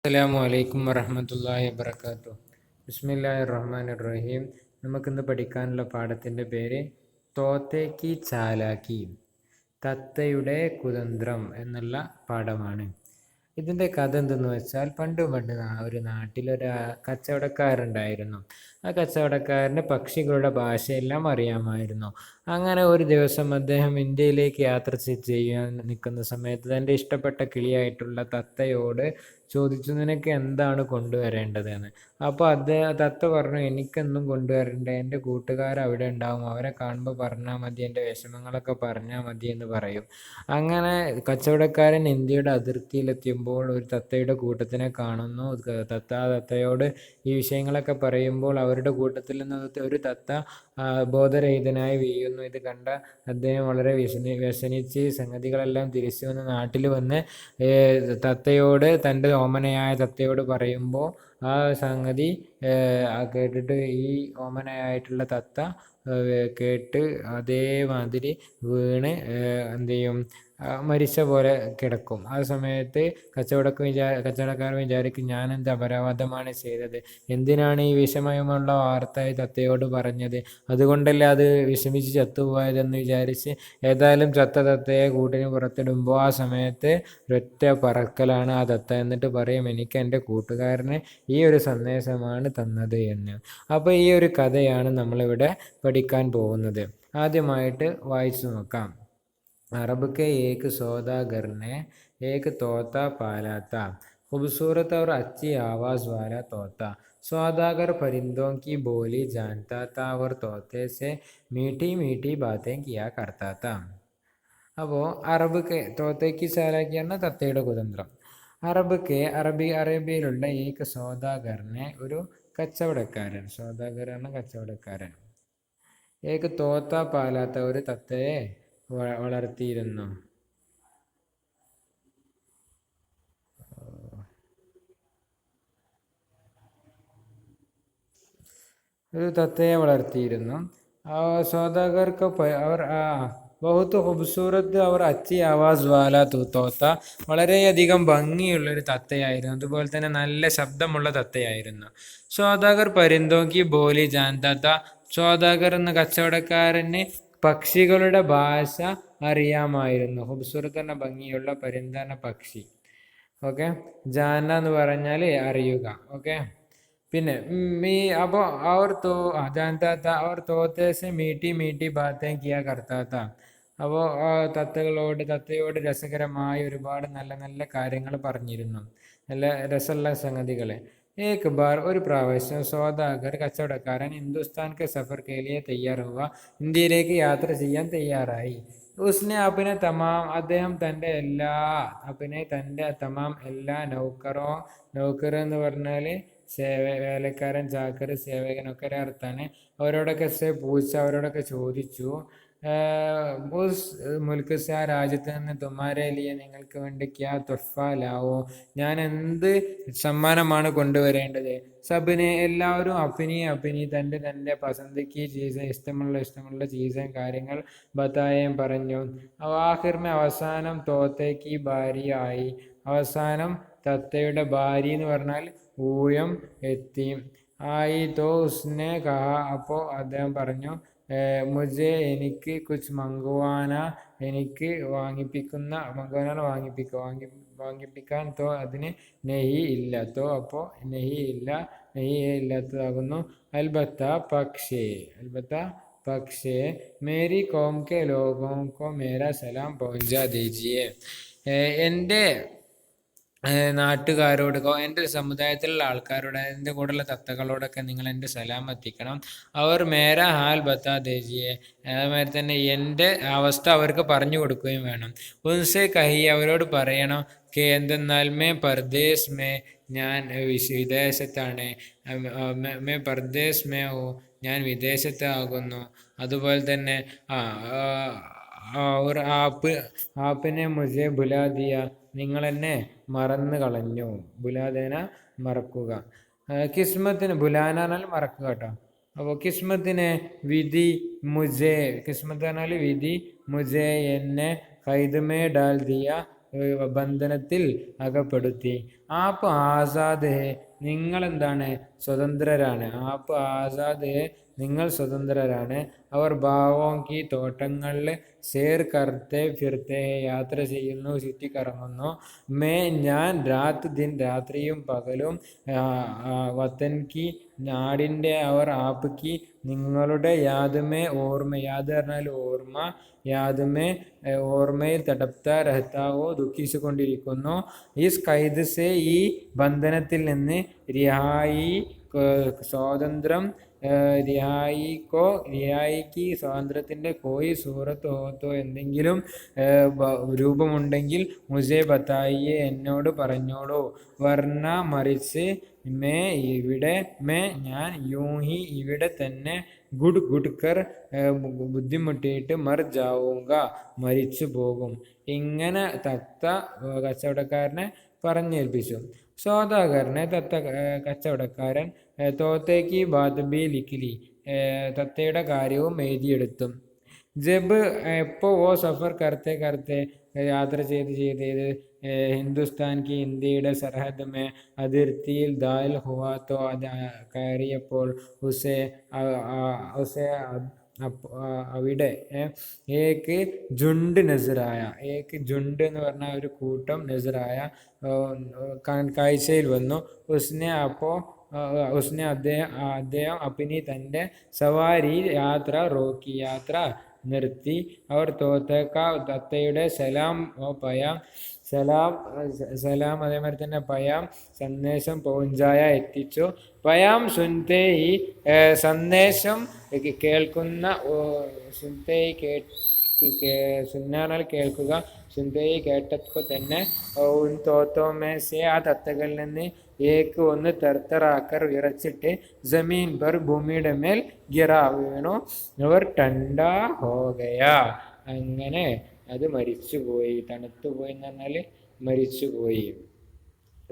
അസ്സലാമു അലൈക്കും വറഹ്മത്തുള്ളാഹി വബറകാതുഹു. ബിസ്മില്ലാഹിർ റഹ്മാനിർ റഹീം. നമുക്കിന്ന് പഠിക്കാനുള്ള പാഠത്തിൻ്റെ പേര് തോത്തേക്ക് ചാലാക്കി, തത്തയുടെ കുതന്ത്രം എന്നുള്ള പാഠമാണ്. ഇതിൻ്റെ കഥ എന്തെന്ന് വെച്ചാൽ, പണ്ട് ഒരു നാട്ടിലൊരു കച്ചവടക്കാരുണ്ടായിരുന്നു. ആ കച്ചവടക്കാരന് പക്ഷികളുടെ ഭാഷയെല്ലാം അറിയാമായിരുന്നു. അങ്ങനെ ഒരു ദിവസം അദ്ദേഹം ഇന്ത്യയിലേക്ക് യാത്ര ചെയ്യാൻ നിൽക്കുന്ന സമയത്ത് തൻ്റെ ഇഷ്ടപ്പെട്ട കിളിയായിട്ടുള്ള തത്തയോട് ചോദിച്ചു, നിനക്ക് എന്താണ് കൊണ്ടുവരേണ്ടത് എന്ന്. അപ്പോൾ തത്ത പറഞ്ഞു, എനിക്കൊന്നും കൊണ്ടുവരണ്ട, എൻ്റെ കൂട്ടുകാർ അവിടെ ഉണ്ടാവും, അവരെ കാണുമ്പോൾ പറഞ്ഞാൽ മതി, എൻ്റെ വിഷമങ്ങളൊക്കെ പറഞ്ഞാൽ മതി എന്ന് പറയും. അങ്ങനെ കച്ചവടക്കാരൻ ഇന്ത്യയുടെ അതിർത്തിയിലെത്തിയുമ്പോൾ ഒരു തത്തയുടെ കൂട്ടത്തിനെ കാണുന്നു. തത്തയോട് ഈ വിഷയങ്ങളൊക്കെ പറയുമ്പോൾ അവരുടെ കൂട്ടത്തിൽ നിന്ന് ഒരു തത്ത ബോധരഹിതനായി വീഴുന്നു. ഇത് കണ്ട അദ്ദേഹം വളരെ വ്യസനിച്ച് സംഗതികളെല്ലാം തിരിച്ചു വന്ന് നാട്ടിൽ വന്ന് തത്തയോട്, തൻ്റെ ഓമനയായ തത്തയോട് പറയുമ്പോൾ ആ സംഗതി കേട്ടിട്ട് ഈ ഓമനയായിട്ടുള്ള തത്ത കേട്ട് അതേമാതിരി വീണ് എന്ത് ചെയ്യും, മരിച്ച പോലെ കിടക്കും. ആ സമയത്ത് കച്ചവടക്കാരൻ വിചാരിക്കും, ഞാൻ എന്ത് അപരാധമാണ് ചെയ്തത്, എന്തിനാണ് ഈ വിഷമയമുള്ള വാർത്ത തത്തയോട് പറഞ്ഞത്, അതുകൊണ്ടല്ലേ അത് വിഷമിച്ച് ചത്തുപോയതെന്ന് വിചാരിച്ച് ഏതായാലും തത്തയെ കൂട്ടിന് പുറത്തിടുമ്പോൾ ആ സമയത്ത് ഒരൊറ്റ പറക്കലാണ് ആ തത്ത. എന്നിട്ട് പറയും, എനിക്ക് എൻ്റെ കൂട്ടുകാരന് ഈ ഒരു സന്ദേശമാണ് തന്നത് എന്ന്. അപ്പോൾ ഈ ഒരു കഥയാണ് നമ്മളിവിടെ പഠിക്കാൻ പോകുന്നത്. ആദ്യമായിട്ട് വായിച്ചു നോക്കാം. अरब के एक सौदागर ने एक तोता पाला था, खूबसूरत और अच्छी आवाज़ वाला तोता. सौदागर परिंदों की बोली जानता था और तोते से मीठी मीठी बातें किया करता था. അപ്പോൾ തോത്തേക്ക് ചാലാക്കിയാണ് തത്തയുടെ കുതന്ത്രം. അറബിയിലുള്ള ഏക സൗദാഗറിനെ, ഒരു കച്ചവടക്കാരൻ, സൗദാഗറാണ് കച്ചവടക്കാരൻ, ഏക തോത്ത പാലാത്ത, ഒരു തത്തയെ വളർത്തിയിരുന്നു. സൗദാഗർക്ക് അവർ ബഹുത്ത് ഖൂബ്സൂരത്ത് അവർ അച്ചി ആവാസ് വാല തോത്ത, വളരെയധികം ഭംഗിയുള്ളൊരു തത്തയായിരുന്നു, അതുപോലെ തന്നെ നല്ല ശബ്ദമുള്ള തത്തയായിരുന്നു. സൗദാഗർ പരിന്തോക്കി ബോലി ജാൻതാത്ത, സൗദാഗർ എന്ന കച്ചവടക്കാരന് പക്ഷികളുടെ ഭാഷ അറിയാമായിരുന്നു. ഖൂബ്സൂരത്ത് എന്ന ഭംഗിയുള്ള, പരിന്ത എന്ന പക്ഷി. ഓക്കെ, ജാന എന്ന് പറഞ്ഞാൽ അറിയുക. ഓക്കെ, പിന്നെ അപ്പോൾ അവർ തോത്തേസെ മീठी मीठी बातें किया करता था. അപ്പോൾ തത്തയോട് രസകരമായ ഒരുപാട് നല്ല നല്ല കാര്യങ്ങൾ പറഞ്ഞിരുന്നു, നല്ല രസമുള്ള സംഗതികൾ. ഏക് ബാർ, ഒരു പ്രാവശ്യം, സൗദാഗർ കച്ചവടക്കാരൻ ഹിന്ദുസ്ഥാൻ കെ സഫർ കെ ലിയെ തയ്യാർ ഹുവ, ഇന്ത്യയിലേക്ക് യാത്ര ചെയ്യാൻ തയ്യാറായി. ഉസ്നെ അപ്പിനെ തമാം, അദ്ദേഹം തൻ്റെ തമാം എല്ലാ നൗക്കർ എന്ന് പറഞ്ഞാൽ വേലക്കാരൻ, ചാക്കർ, സേവകനൊക്കെ അർത്ഥാണ്. അവരോടൊക്കെ പൂച്ച, അവരോടൊക്കെ ചോദിച്ചു, മുൽക്ക് സെ, ആ രാജ്യത്ത് നിന്ന്, തുമ്മാരെ ലിയെ, നിങ്ങൾക്ക് വേണ്ടി ക്യാ തുഹ്ഫ ലാവോ, ഞാൻ എന്ത് സമ്മാനമാണ് കൊണ്ടുവരേണ്ടത്. സബിനെ, എല്ലാവരും അപ്പിനി തൻ്റെ പസന്ദിക്ക് ചീസ്, ഇഷ്ടമുള്ള ചീസും കാര്യങ്ങൾ ബത്തായം പറഞ്ഞു. ആഖിർമേ, അവസാനം തോത്തേക്ക് ബാരി ആയി, അവസാനം തത്തയുടെ ബാരി എന്ന് പറഞ്ഞാൽ ഊഴം എത്തി. ആയി തോ ഉസ്നെ കഹ, അപ്പോൾ അദ്ദേഹം പറഞ്ഞു, മുജെ, എനിക്ക് കുച്ച് മംഗവാന, എനിക്ക് വാങ്ങിപ്പിക്കാൻ. തോ അതിന് നെഹി ഇല്ല, തോ അപ്പോൾ നെഹി ഇല്ലാത്തതാകുന്നു. البتہ പക്ഷേ മേരി കോം കെ ലോഗോं को मेरा സലാം പहुंचा दीजिए, എൻ്റെ നാട്ടുകാരോട്, എൻ്റെ സമുദായത്തിലുള്ള ആൾക്കാരോട്, എൻ്റെ കൂടെയുള്ള തത്തകളോടൊക്കെ നിങ്ങൾ എൻ്റെ സലാം എത്തിക്കണം. അവർ മേരാ ഹാൽ ബത്താ ദേജിയെ, അതുമാതിരി തന്നെ എൻ്റെ അവസ്ഥ അവർക്ക് പറഞ്ഞു കൊടുക്കുകയും വേണം. ഉൻസെ കഹി, അവരോട് പറയണം, കെ എന്തെന്നാൽ, മേ പർദേശ് മേ, ഞാൻ വിദേശത്താണ്, മേ പർദേശ് മേ ഹോ, ഞാൻ വിദേശത്താകുന്നു. അതുപോലെ തന്നെ ആപ്പിനെ മുझे ഭുലാ ദിയ, നിങ്ങൾ എന്നെ മറന്നു കളഞ്ഞു. ഭുലാദേന, മറക്കുക. കിസ്മത്തിന്, ഭുലാന എന്നാൽ മറക്കുക കേട്ടോ. അപ്പോൾ കിസ്മത്തിനെ വിധി, കിസ്മത്ത് പറഞ്ഞാൽ വിധി, എന്നെ ഖൈദ് മേ ഡാൽ ദിയ, ബന്ധനത്തിൽ അകപ്പെടുത്തി. ആപ്പ് ആസാദ് ഹേ, നിങ്ങളെന്താണ് സ്വതന്ത്രരാണ്. ആപ്പ് ആസാദ് ഹേ, നിങ്ങൾ സ്വതന്ത്രരാണ്. അവർ ഭാവോങ്കി തോട്ടങ്ങളിൽ സേർ കർത്തെ ഫിർത്തെ ഹേ, യാത്ര ചെയ്യുന്നു, ചുറ്റിക്കറങ്ങുന്നു. മേ ഞാൻ രാത് ദിൻ, രാത്രിയും പകലും. വത്തൻ കി, നാടിൻ്റെ. അവർ ആപ്കി, നിങ്ങളുടെ. യാദമേ, ഓർമ്മ. യാദ് പറഞ്ഞാൽ ഓർമ്മ. യാദമേ, ഓർമ്മയിൽ. തടപ്ത രഹത്താവോ, ദുഃഖിച്ചുകൊണ്ടിരിക്കുന്നു. ഈസ് കൈദ് സെ, ഈ ബന്ധനത്തിൽ നിന്ന്. റിഹായി, സ്വാതന്ത്ര്യം. റിഹായിക്ക്, സ്വാതന്ത്ര്യത്തിൻ്റെ. കോയി സൂറത്ത് ഹോത്തോ, എന്തെങ്കിലും രൂപമുണ്ടെങ്കിൽ. മുസേ ബത്തായിയെ, എന്നോട് പറഞ്ഞോളൂ. വർണ്ണ, മറിച്ച്. മേ, ഇവിടെ. മേ, ഞാൻ. യൂഹി, ഇവിടെ തന്നെ. ഗുഡ്, ഗുഡ്കർ, ബുദ്ധിമുട്ടിയിട്ട്. മർ ജാവുക, മരിച്ചു പോകും. ഇങ്ങനെ തത്ത കച്ചവടക്കാരനെ പറഞ്ഞേൽപ്പിച്ചു. സോദാഗറിനെ തത്ത കച്ചവടക്കാരൻ തോത്തേക്ക് ബാത് ബി ലിഖ്ലി, തത്തയുടെ കാര്യവും എഴുതിയെടുത്തു. ജബ്, എപ്പോൾ. ഓ സഫർ കർത്തെ കർത്തെ, യാത്ര ചെയ്ത് ഹിന്ദുസ്ഥാൻ കി, ഇന്ത്യയുടെ സർഹദ് മേ, അതിർത്തിയിൽ. ദാൽ ഹുവാ, തോ, അത് കയറിയപ്പോൾ. ഉസേ അവിടെ. ഏക്ക് ജുണ്ട് നസറായ, ഏക്ക് ജുണ്ട് എന്ന് പറഞ്ഞാൽ ഒരു കൂട്ടം. നസറായ, കാഴ്ചയിൽ വന്നു. ഉസ്നെ അദ്ദേഹം അപ്പിനി, തൻ്റെ. സവാരി, യാത്ര. റോക്കി, യാത്ര നിർത്തി. അവർ തോത്തേക്ക, തത്തയുടെ. സലാം, പയാം. സലാം, അതേമാതിരി തന്നെ പയാം, സന്ദേശം. പൗഞ്ചായ, എത്തിച്ചു. പയാം സുൻതേ ഹി, സന്ദേശം കേൾക്കുന്ന. സുൻതേ സുന്നാനാൽ കേൾക്കുക. സുൻതേ കേട്ടപ്പോൾ തന്നെ. ഉൻ തോത്തോമേസെ, ആ തത്തകളിൽ നിന്ന്. ഏക്ക്, ഒന്ന്. തർത്തറാക്കർ, വിറച്ചിട്ട്. ജമീൻ പർ, ഭൂമിയുടെ മേൽ. ഗിറ, വീണു. അവർ ടണ്ടാ ഹോഗയ, അങ്ങനെ അത് മരിച്ചുപോയി. തണുത്തുപോയി എന്ന് പറഞ്ഞാൽ മരിച്ചുപോയി.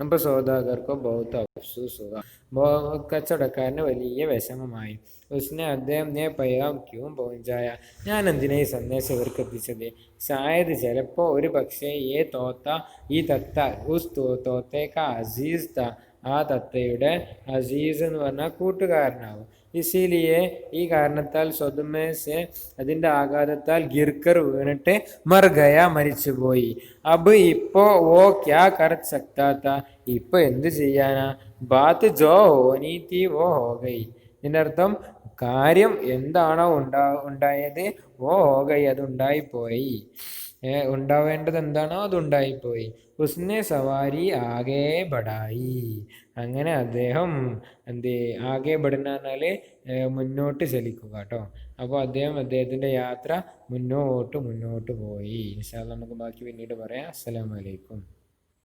അപ്പോൾ സോദാഗർക്കോ ബഹുത്ത് അഫ്സൂസ് ഹുവാ, കച്ചവടക്കാരന് വലിയ വിഷമമായി. ഉസ്നെ, അദ്ദേഹം. നേ പയാം ക്യൂം പൗഞ്ചായ, ഞാൻ എന്തിനാ ഈ സന്ദേശം ഇവർക്ക് എത്തിച്ചത്. ശായത്, ചിലപ്പോൾ. ഒരു പക്ഷേ. ഏ തോത്ത, ഈ തത്ത. ഉസ് തോത്തേക്ക അസീസ് ത, ആ തത്തയുടെ. അസീസ് എന്ന് പറഞ്ഞാൽ കൂട്ടുകാരനാവും. ഇസിലിയെ, ഈ കാരണത്താൽ. സ്വതമേസെ, അതിൻ്റെ ആഘാതത്താൽ. ഗിർക്കർ, വീണിട്ട്. മർഗയ, മരിച്ചുപോയി. അബ്, ഇപ്പോ. ഓ ക്യാ കർ സക്താത്ത, ഇപ്പൊ എന്ത് ചെയ്യാനാ. ബാത്ത് ജോ ഹോനി തീ വോ ഹോഗൈ, ഇതിൻ്റെ അർത്ഥം കാര്യം എന്താണോ ഉണ്ടായത്. വോ ഹോഗൈ, അത് ഉണ്ടായിപ്പോയി. ഉണ്ടാവേണ്ടത് എന്താണോ അത് ഉണ്ടായിപ്പോയി. ഉസ്നെ സവാരി ആകെ ബടായി, അങ്ങനെ അദ്ദേഹം എന്ത്. ആകെ ബടുന്ന പറഞ്ഞാൽ മുന്നോട്ട് ചലിക്കുക കേട്ടോ. അപ്പോൾ അദ്ദേഹത്തിൻ്റെ യാത്ര മുന്നോട്ട് പോയി. ഇൻഷാ അല്ലാഹ് നമുക്ക് ബാക്കി പിന്നീട് പറയാം. അസ്സലാമു അലൈക്കും.